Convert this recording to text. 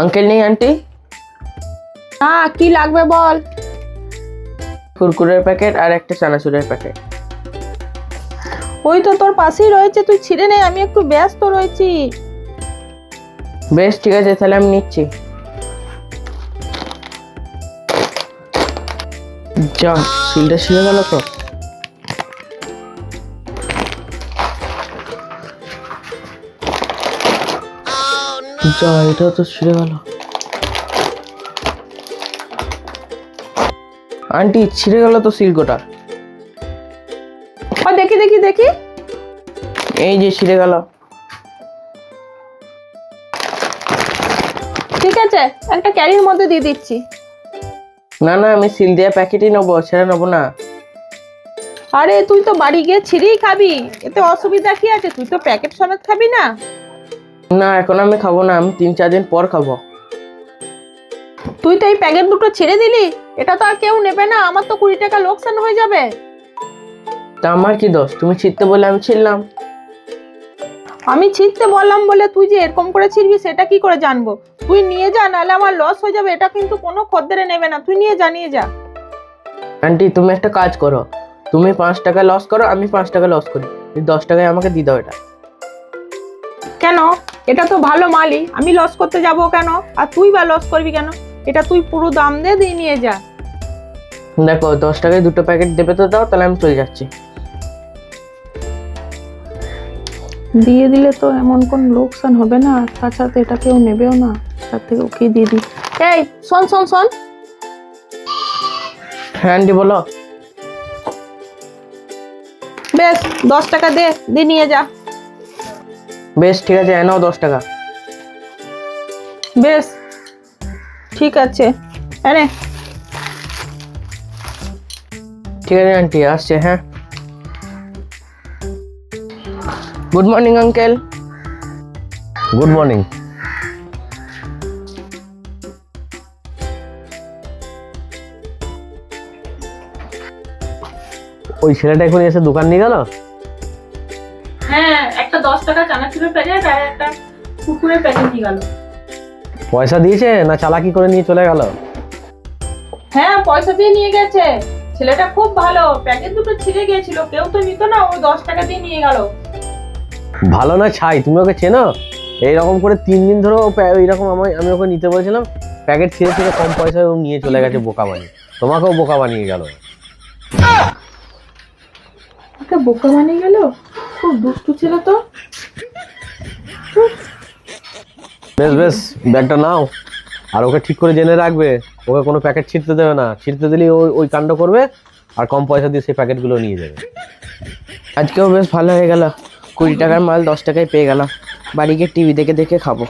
Uncle নেই aunty? হ্যাঁ, কি লাগবে বল। কুরকুরের প্যাকেট আর একটা চানাচুরের প্যাকেট। ওই তো তোর পাশেই রয়েছে, তুই ছিঁড়ে নে, আমি একটু ব্যস্ত রয়েছি। বেশ ঠিক আছে, তাহলে আমি নিচ্ছি। যা, সিলটা ছিঁড়ে গেল তো। যা, এটা তো ছিঁড়ে গেল। আন্টি, ছিঁড়ে গেল তো সিল্কটা। দেখি দেখি দেখি। এই যে ছিঁড়ে গেল। ঠিক আছে, একটা ক্যারির মধ্যে দিয়ে দিচ্ছি। না না, আমি সিল দেওয়া প্যাকেটই নেবো, ছেড়ে নেবো না। আরে তুই তো বাড়ি গিয়ে ছিঁড়েই খাবি, এতে অসুবিধা কি আছে? তুই তো প্যাকেট সমেত খাবি না? না, এখন আমি খাবো না, আমি 3-4 দিন পর খাবো। তুই তো এই প্যাকেট দুটো ছেড়ে দিলি, এটা তো আর কেউ নেবে না, আমার তো 20 টাকা লোকসান হয়ে যাবে। তা আমার কি দোষ? তুমি ছিঁড়তে বলে আমি ছিঁড়লাম। আমি ছিঁড়তে বললাম বলে তুই যে এরকম করে ছিঁড়বি সেটা কি করে জানবো? তুই নিয়ে যা, নাহলে আমার লস হয়ে যাবে। এটা কিন্তু কোনো খদ্দেরে নেবে না, তুই নিয়ে যা, নিয়ে যা। আন্টি, তুমি একটা কাজ করো, তুমি 5 টাকা লস করো, আমি 5 টাকা লস করি, 10 টাকায় আমাকে দিয়ে দাও এটা। কেন? এটা তো ভালো মালই, আমি লস করতে যাব কেন? আর তুই বা লস করবি কেন? এটা তুই পুরো দাম দিয়ে নিয়ে যা। দেখো, 10 টাকায় 2টো প্যাকেট দেবে তো দাও, তাহলে আমি চলে যাচ্ছি। দিয়ে দিলে তো এমন কোন লোকসান হবে না, তাছাড়া তো এটা কেউ নেবেও না, তার থেকে ওকে দিয়ে দিই। এই শোন শোন শোন। হ্যাঁ আন্টি, বলো। বেশ 10 টাকা দিয়ে নিয়ে যা। বেশ ঠিক আছে, নাও 10 টাকা। বেশ ঠিক আছে, আরে ঠিক আছে আন্টি, আসছে। হ্যাঁ, good morning uncle. Good morning. ওই ছেলেটা এখন এসে দোকান নিয়ে গেল? হ্যাঁ, একটা 10 টাকা চানাচুরের প্যাকেট আর একটা কুকুরের প্যাকেট নিয়ে গেল। পয়সা দিয়েছে না চালাকি করে নিয়ে চলে গেল? হ্যাঁ, পয়সা দিয়ে নিয়ে গেছে। ছেলেটা খুব ভালো, প্যাকেট দুটো ছিঁড়ে গিয়েছিল, কেউ তো নিত না, ও 10 টাকা দিয়ে নিয়ে গেল। ভালো না ছাই, তুমি ওকে চেনো? এইরকম করে 3 দিন ধরে এইরকম আমি ওকে নিতে বলছিলাম, প্যাকেট ছিঁড়ে ছিঁড়ে কম পয়সায় ও নিয়ে চলে গেছে বোকা বানিয়ে। তোমাকেও বোকা বানিয়ে গেল। ওকে বোকা বানিয়ে গেল, খুব দুষ্টু ছিল তো। বেশ বেশ, ব্যাগটা নাও, আর ওকে ঠিক করে জেনে রাখবে, ওকে কোনো প্যাকেট ছিঁড়তে দেবে না। ছিঁড়তে দিলে ওই কাণ্ড করবে, আর কম পয়সা দিয়ে সেই প্যাকেটগুলো নিয়ে যাবে। আজকেও বেশ ভালো হয়ে গেল, 20 টাকার মাল 10 টাকায় পেয়ে গেলাম, বাড়ি গিয়ে টিভি দেখে দেখে খাবো।